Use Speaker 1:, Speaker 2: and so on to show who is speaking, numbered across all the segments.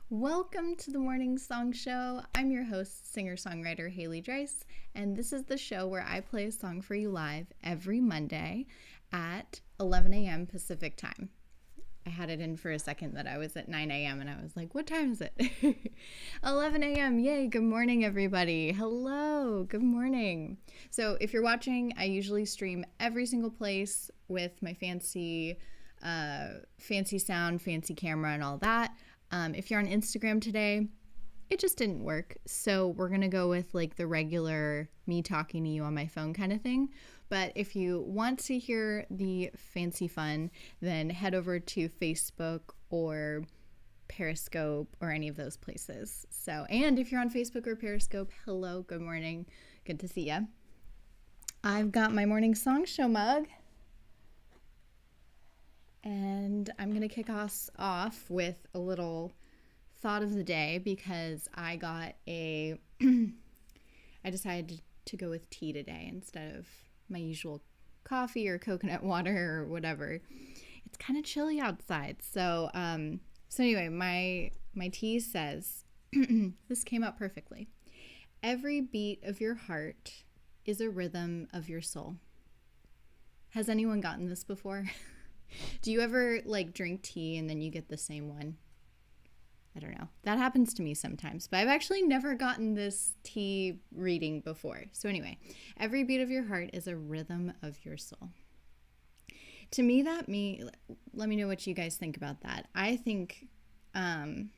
Speaker 1: Welcome to the Morning Song Show. I'm your host, singer-songwriter Haley Dreiss, and this is the show where I play a song for you live every Monday at 11 a.m. Pacific time. I had it in for a second that I was at 9 a.m. and I was like, what time is it? 11 a.m. Yay, good morning, everybody. Hello, good morning. So if you're watching, I usually stream every single place with my fancy sound, fancy camera, and all that. If you're on Instagram today, it just didn't work. So we're going to go with like the regular me talking to you on my phone kind of thing. But if you want to hear the fancy fun, then head over to Facebook or Periscope or any of those places. So, and if you're on Facebook or Periscope, hello, good morning. Good to see you. I've got my morning song show mug. And I'm going to kick us off with a little thought of the day because I decided to go with tea today instead of my usual coffee or coconut water or whatever. It's kind of chilly outside. So anyway, my tea says, this came out perfectly. Every beat of your heart is a rhythm of your soul. Has anyone gotten this before? Do you ever like drink tea and then you get the same one? I don't know. That happens to me sometimes, but I've actually never gotten this tea reading before. So anyway, every beat of your heart is a rhythm of your soul. To me, let me know what you guys think about that. I think it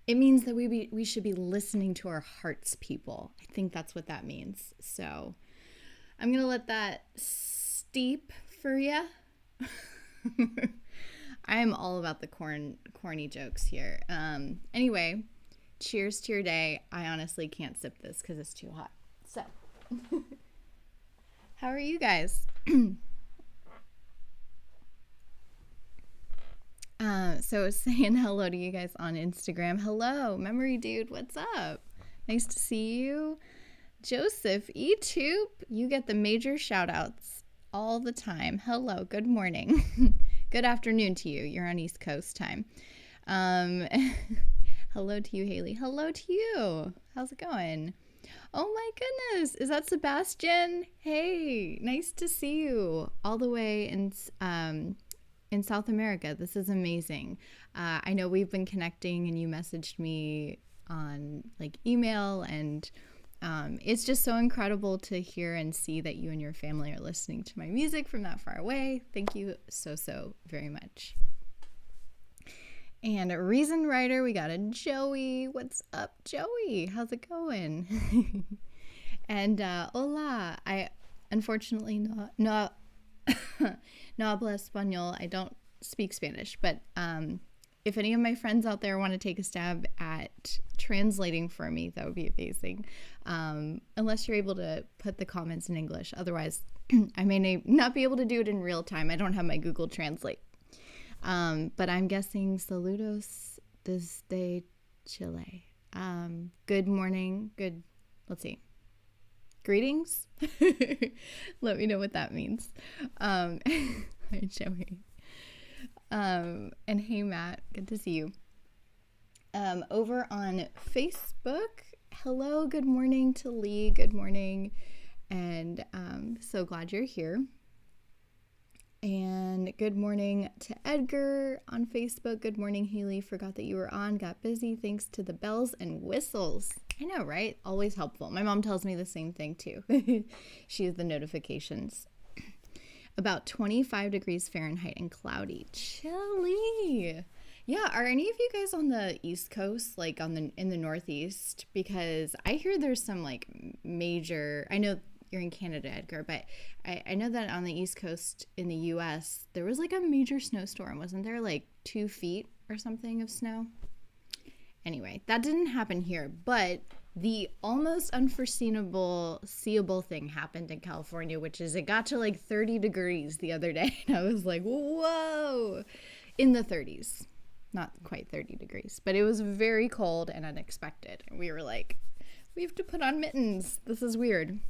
Speaker 1: means that we should be listening to our hearts, people. I think that's what that means. So I'm going to let that steep for you. I am all about the corny jokes here. Anyway, cheers to your day. I honestly can't sip this because it's too hot. So, how are you guys? So saying hello to you guys on Instagram. Hello, Memory Dude, what's up? Nice to see you. Joseph, eTube, you get the major shout outs all the time. Hello, good morning. Good afternoon to you. You're on East Coast time. Hello to you, Haley. Hello to you. How's it going? Oh my goodness. Is that Sebastian? Hey, nice to see you all the way in South America. This is amazing. I know we've been connecting and you messaged me on like email and it's just so incredible to hear and see that you and your family are listening to my music from that far away. Thank you so very much. And a Reason Writer, we got a Joey. What's up, Joey? How's it going? And hola. I unfortunately no habla español. I don't speak Spanish, but if any of my friends out there want to take a stab at translating for me, that would be amazing. Unless you're able to put the comments in English. Otherwise, I may not be able to do it in real time. I don't have my Google Translate. But I'm guessing saludos desde Chile. Good morning. Let's see. Greetings? Let me know what that means. Hi, Joey. And hey, Matt, good to see you. Over on Facebook, hello, good morning to Lee, good morning, and so glad you're here. And good morning to Edgar on Facebook. Good morning, Haley. Forgot that you were on. Got busy. Thanks to the bells and whistles. I know, right? Always helpful. My mom tells me the same thing too. She has the notifications. About 25 degrees Fahrenheit and cloudy. Chilly. Yeah, are any of you guys on the East Coast, like in the Northeast? Because I hear there's some like major, I know you're in Canada, Edgar, but I know that on the East Coast in the US, there was like a major snowstorm. Wasn't there like 2 feet or something of snow? Anyway, that didn't happen here, but the almost seeable thing happened in California, which is it got to like 30 degrees the other day. And I was like, whoa, in the 30s. Not quite 30 degrees, but it was very cold and unexpected. And we were like, we have to put on mittens. This is weird.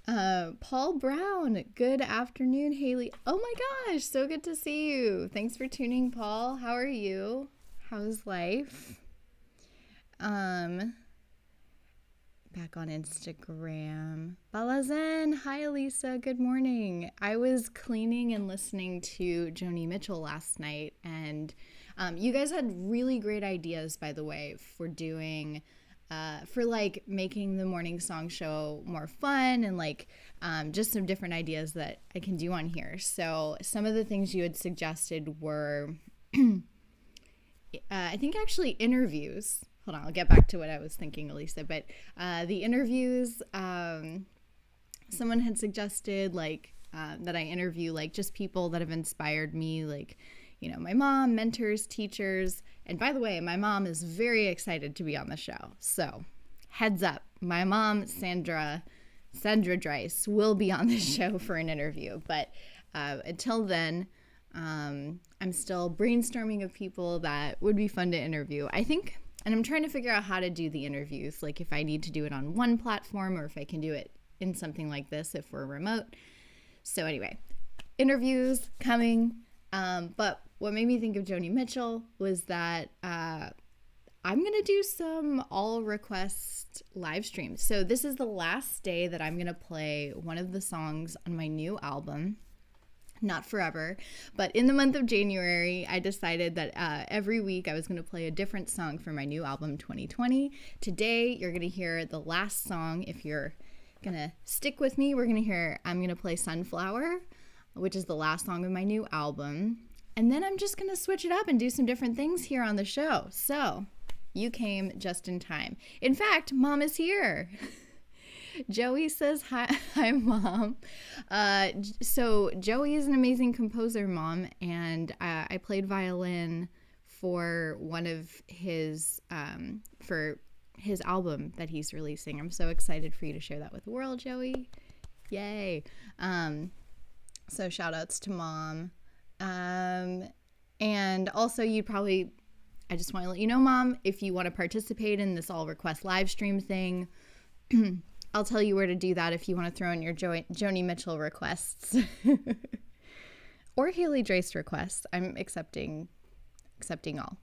Speaker 1: Paul Brown, good afternoon, Haley. Oh my gosh, so good to see you. Thanks for tuning, Paul. How are you? How's life? Back on Instagram. Balazen, hi Elisa, good morning. I was cleaning and listening to Joni Mitchell last night, and you guys had really great ideas, by the way, for doing, for like making the morning song show more fun, and like just some different ideas that I can do on here. So some of the things you had suggested were, I think actually interviews. Hold on, I'll get back to what I was thinking, Elisa. But the interviews, someone had suggested like that I interview like just people that have inspired me, like, you know, my mom, mentors, teachers. And by the way, my mom is very excited to be on the show. So heads up, my mom, Sandra Dreiss, will be on the show for an interview. But until then, I'm still brainstorming of people that would be fun to interview. I think. And I'm trying to figure out how to do the interviews, like if I need to do it on one platform or if I can do it in something like this if we're remote. So anyway, interviews coming. But what made me think of Joni Mitchell was that I'm going to do some all request live streams. So this is the last day that I'm going to play one of the songs on my new album. Not forever, but in the month of January, I decided that every week I was going to play a different song for my new album, 2020. Today, you're going to hear the last song. If you're going to stick with me, I'm going to play Sunflower, which is the last song of my new album. And then I'm just going to switch it up and do some different things here on the show. So you came just in time. In fact, Mom is here. Joey says, hi, Mom. So Joey is an amazing composer, Mom, and I played violin for one of his, for his album that he's releasing. I'm so excited for you to share that with the world, Joey. Yay. So shout outs to Mom. And also I just want to let you know, Mom, if you want to participate in this all request live stream thing, I'll tell you where to do that if you want to throw in your Joni Mitchell requests or Haley Drace requests. I'm accepting all.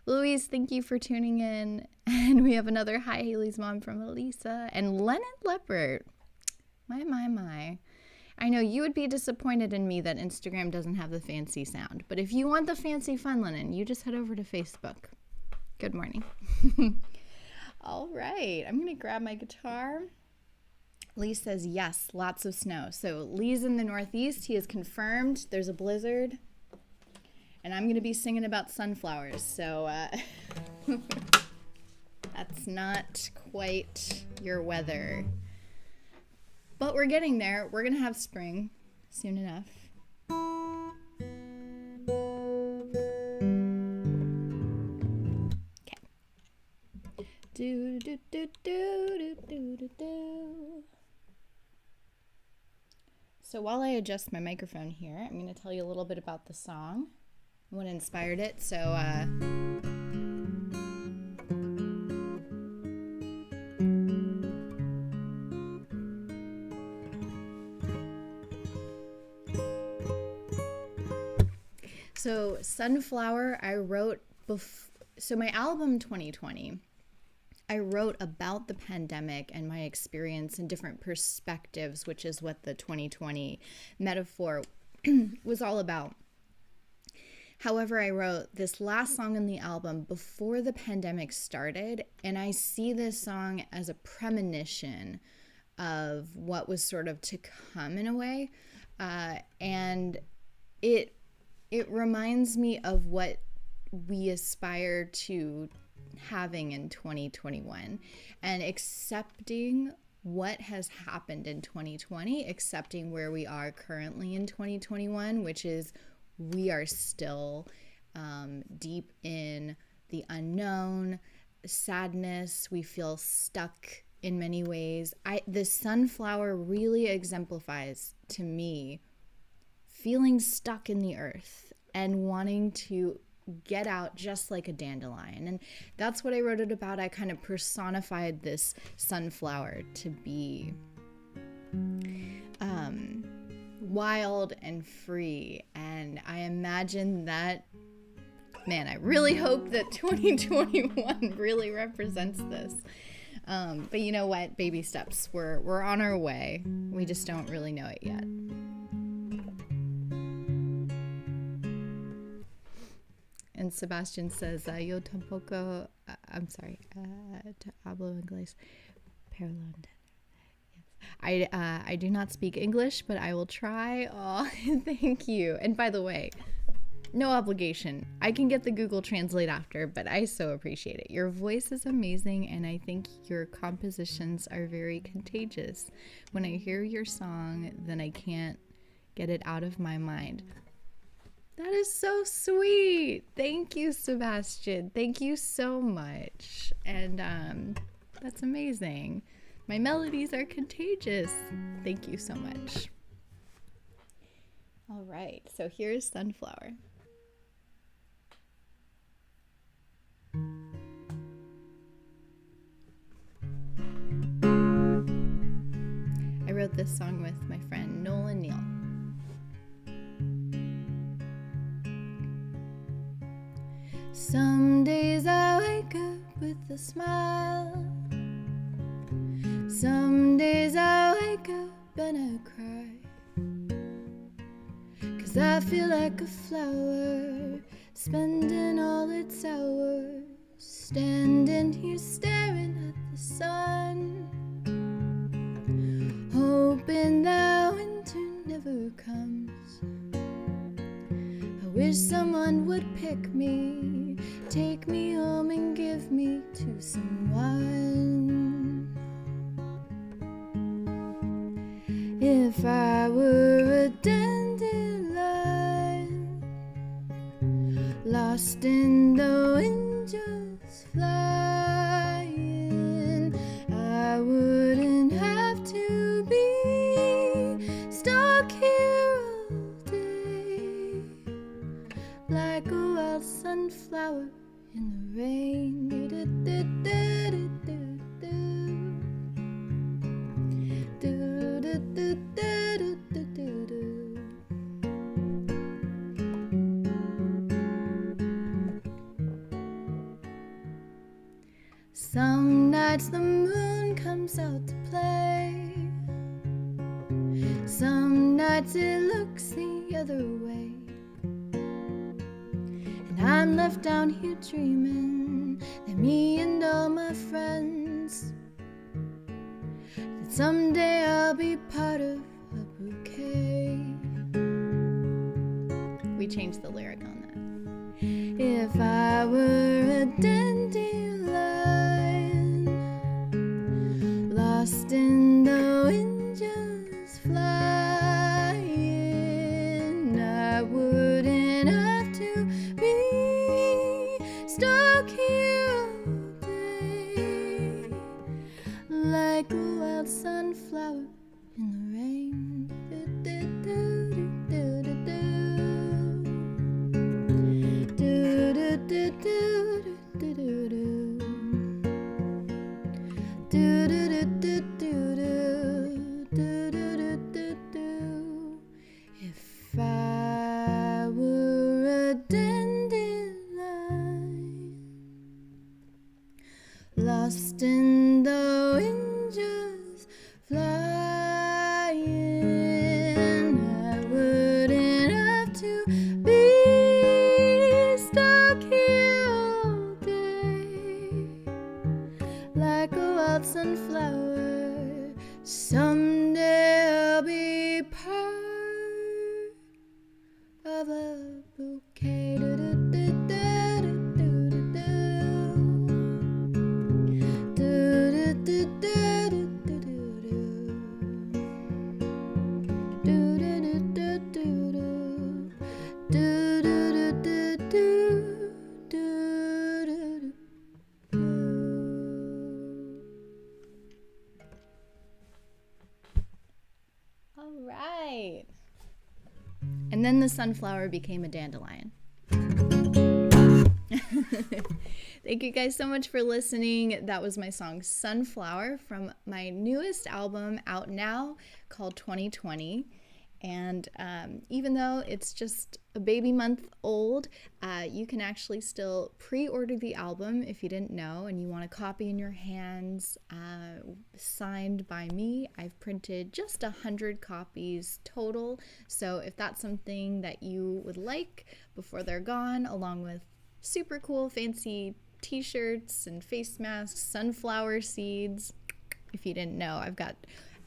Speaker 1: Louise, thank you for tuning in. And we have another hi Haley's mom from Elisa and Lennon Leopard. My. I know you would be disappointed in me that Instagram doesn't have the fancy sound, but if you want the fancy fun, Lennon, you just head over to Facebook. Good morning. All right, I'm going to grab my guitar. Lee says, yes, lots of snow. So Lee's in the Northeast. He has confirmed there's a blizzard. And I'm going to be singing about sunflowers. So that's not quite your weather. But we're getting there. We're going to have spring soon enough. Do do do do do do do. So while I adjust my microphone here, I'm going to tell you a little bit about the song, what inspired it. So Sunflower, I wrote so my album 2020. I wrote about the pandemic and my experience in different perspectives, which is what the 2020 metaphor was all about. However, I wrote this last song in the album before the pandemic started, and I see this song as a premonition of what was sort of to come in a way. And it reminds me of what we aspire to having in 2021 and accepting what has happened in 2020, accepting where we are currently in 2021, which is we are still deep in the unknown, sadness. We feel stuck in many ways. The sunflower really exemplifies to me feeling stuck in the earth and wanting to get out just like a dandelion. And that's what I wrote it about. I kind of personified this sunflower to be wild and free. And I imagine that Man, I really hope that 2021 really represents this. But you know what? Baby steps. We're on our way. We just don't really know it yet. And Sebastian says, yo tampoco, I'm sorry, te hablo inglés, pero lo entiendo. I do not speak English, but I will try. Oh, thank you. And by the way, no obligation. I can get the Google Translate after, but I so appreciate it. Your voice is amazing, and I think your compositions are very contagious. When I hear your song, then I can't get it out of my mind. That is so sweet. Thank you, Sebastian. Thank you so much. And that's amazing. My melodies are contagious. Thank you so much. All right, so here's Sunflower. I wrote this song with my friend Nolan Neal. Some days I wake up with a smile. Some days I wake up and I cry. 'Cause I feel like a flower, spending all its hours, standing here staring at the sun, hoping that winter never comes. I wish someone would pick me, take me home and give me to someone. If I were a dandelion, lost in the wind just flying, I wouldn't have to be stuck here all day, like a wild sunflower in the rain. Some nights the moon comes out to play, some nights it looks the other way, and I'm left down here dreaming that me and all my friends, that someday I'll be part of a bouquet. We changed the lyric on that. If I were a dandelion, lost in the wind just flying, I wouldn't have to be stuck here all day, like a wild sunflower in the rain. If I were a dandelion, lost in the wind just flying, I wouldn't have to be stuck here all day, like a wild sunflower. Someday I'll be part of a bouquet. All right. And then the sunflower became a dandelion. Thank you guys so much for listening. That was my song Sunflower from my newest album out now called 2020. And even though it's just a baby month old, you can actually still pre-order the album if you didn't know and you want a copy in your hands signed by me. I've printed just 100 copies total. So if that's something that you would like before they're gone, along with super cool fancy t-shirts and face masks, sunflower seeds. If you didn't know, I've got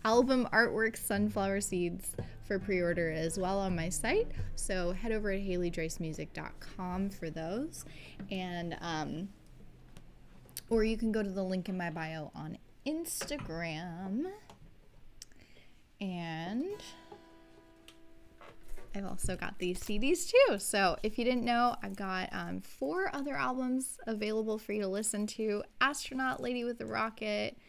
Speaker 1: album artwork sunflower seeds for pre-order as well on my site, so head over to HaleyDriceMusic.com for those, and or you can go to the link in my bio on Instagram. And I've also got these CDs too. So if you didn't know, I've got 4 other albums available for you to listen to. Astronaut, Lady with the Rocket,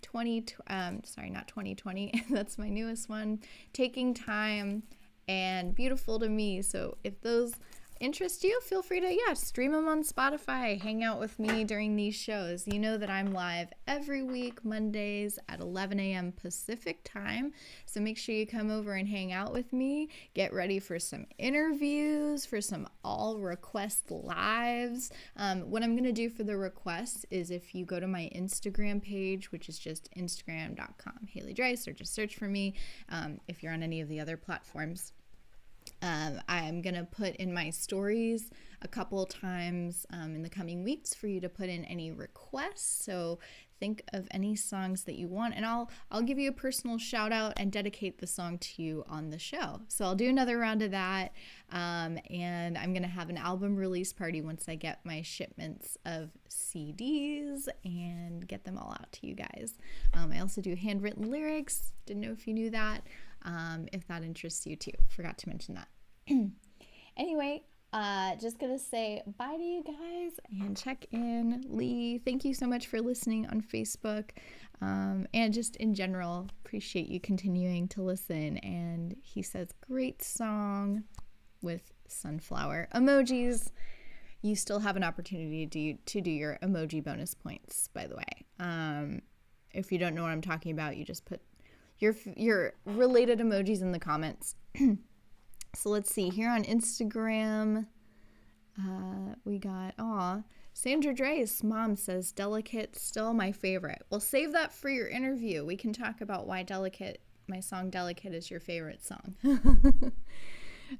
Speaker 1: not 2020, that's my newest one, Taking Time, and Beautiful to Me. So if those interest you, feel free to stream them on Spotify, hang out with me during these shows. You know that I'm live every week Mondays at 11 a.m. Pacific time, so make sure you come over and hang out with me. Get ready for some interviews, for some all request lives. What I'm gonna do for the requests is, if you go to my Instagram page, which is just instagram.com Haley Drice, or just search for me if you're on any of the other platforms. I'm going to put in my stories a couple times in the coming weeks for you to put in any requests. So think of any songs that you want, and I'll give you a personal shout out and dedicate the song to you on the show. So I'll do another round of that, and I'm going to have an album release party once I get my shipments of CDs and get them all out to you guys. I also do handwritten lyrics. Didn't know if you knew that. If that interests you too. Forgot to mention that. Anyway, just gonna say bye to you guys and check in. Lee, thank you so much for listening on Facebook, and just in general, appreciate you continuing to listen. And he says, great song with sunflower emojis. You still have an opportunity to do your emoji bonus points, by the way. If you don't know what I'm talking about, you just put your related emojis in the comments. So let's see, here on Instagram, we got, Sandra Dre's mom says, Delicate, still my favorite. Well, save that for your interview. We can talk about why my song Delicate is your favorite song.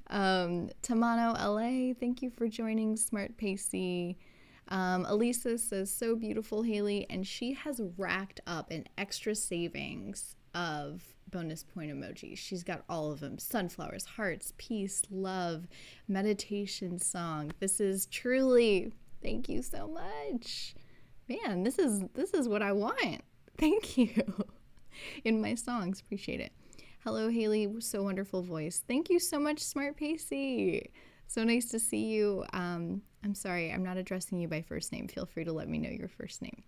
Speaker 1: Tamano LA, thank you for joining. Smart Pacey. Elisa says, so beautiful, Haley, and she has racked up an extra savings of bonus point emojis. She's got all of them: sunflowers, hearts, peace, love, meditation song. This is truly, thank you so much, man. This is what I want. Thank you. In my songs, appreciate it. Hello, Haley, so wonderful voice. Thank you so much, Smart Pacey. So nice to see you. I'm sorry, I'm not addressing you by first name. Feel free to let me know your first name.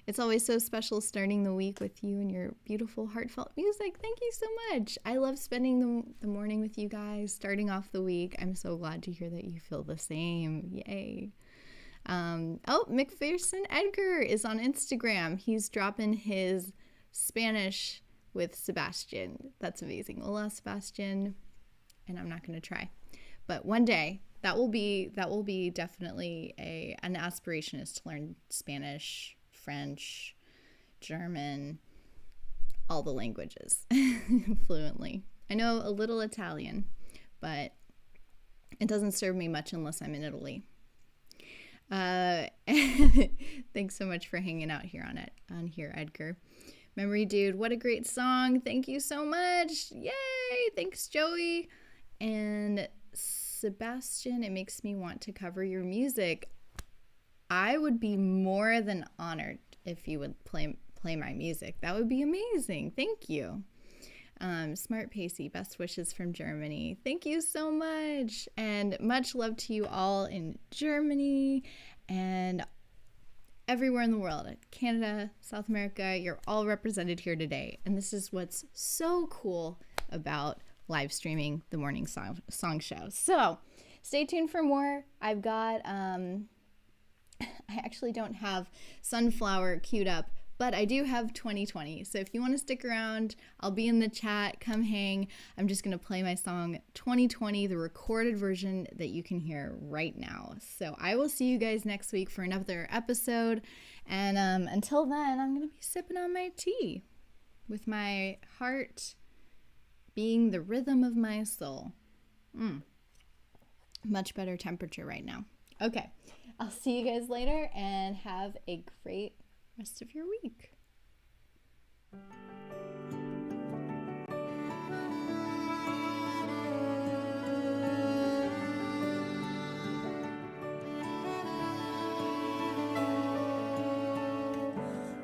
Speaker 1: It's always so special starting the week with you and your beautiful, heartfelt music. Thank you so much. I love spending the morning with you guys, starting off the week. I'm so glad to hear that you feel the same. Yay. McPherson Edgar is on Instagram. He's dropping his Spanish with Sebastian. That's amazing. Hola, Sebastian. And I'm not going to try. But one day, that will be definitely an aspiration, is to learn Spanish, French, German, all the languages fluently. I know a little Italian, but it doesn't serve me much unless I'm in Italy. Thanks so much for hanging out here on here, Edgar. Memory Dude, what a great song. Thank you so much. Yay! Thanks, Joey. And Sebastian, it makes me want to cover your music. I would be more than honored if you would play my music. That would be amazing. Thank you. Smart Pacey, best wishes from Germany. Thank you so much. And much love to you all in Germany and everywhere in the world. Canada, South America, you're all represented here today. And this is what's so cool about live streaming the morning song show. So stay tuned for more. I've got... I actually don't have Sunflower queued up, But I do have 2020. So if you want to stick around, I'll be in the chat. Come hang. I'm just going to play my song 2020, the recorded version that you can hear right now. So I will see you guys next week for another episode. And until then, I'm going to be sipping on my tea with my heart being the rhythm of my soul. Much better temperature right now. Okay, I'll see you guys later and have a great rest of your week.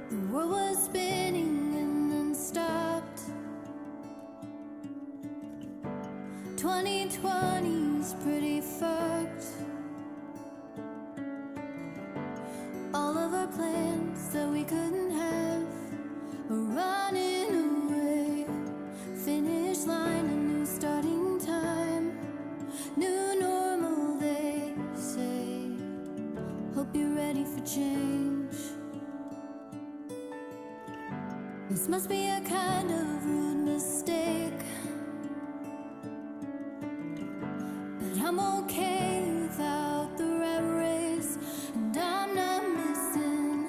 Speaker 2: The world was spinning and then stopped. 2020's pretty fucked. All of our plans that we couldn't have are running away. Finish line, a new starting time. New normal, they say. Hope you're ready for change. This must be a kind of rude mistake, but I'm okay without the rat race. And I'm not missing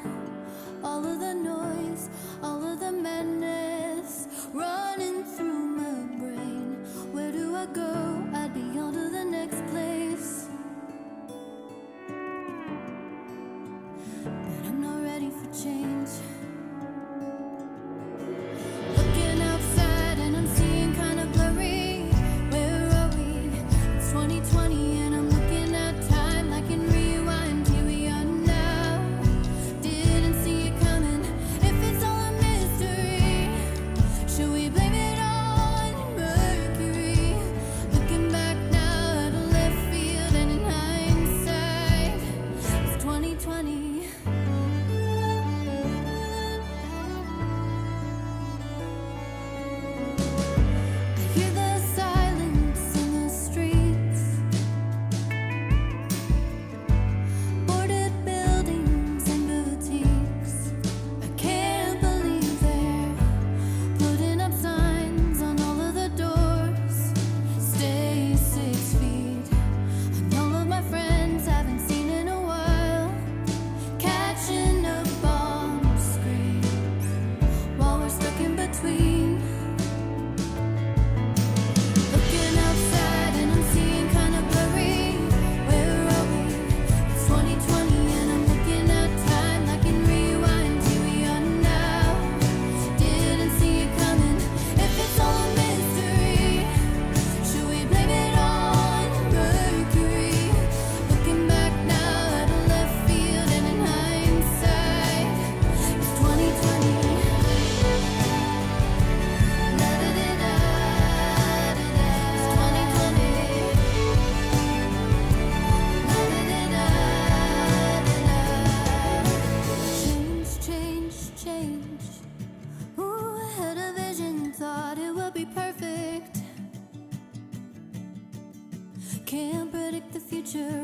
Speaker 2: all of the noise, all of the madness running through my brain. Where do I go? I'd be on to the next place, but I'm not ready for change. Looking outside and I'm seeing kind of blurry. Where are we? It's 2020 and I'm looking at time like in rewind. Here we are now. Didn't see it coming. If it's all a mystery, should we blame it on Mercury? Looking back now at a left field and in hindsight, it's 2020. I hear the silence in the streets, boarded buildings and boutiques. I can't believe they're putting up signs on all of the doors. Stay 6 feet. And all of my friends haven't seen in a while, catching up on screens while we're stuck in between. Looking outside and I'm seeing kind of blurry. Where are we? It's 2020 and I'm looking at time like in rewind. Here we are now. Didn't see it coming. If it's all a mystery, should we blame it on Mercury? Looking back now at a left field and in hindsight, it's 2020. Change, change, change. Ooh, I had a vision, thought it would be perfect. Can't predict the future,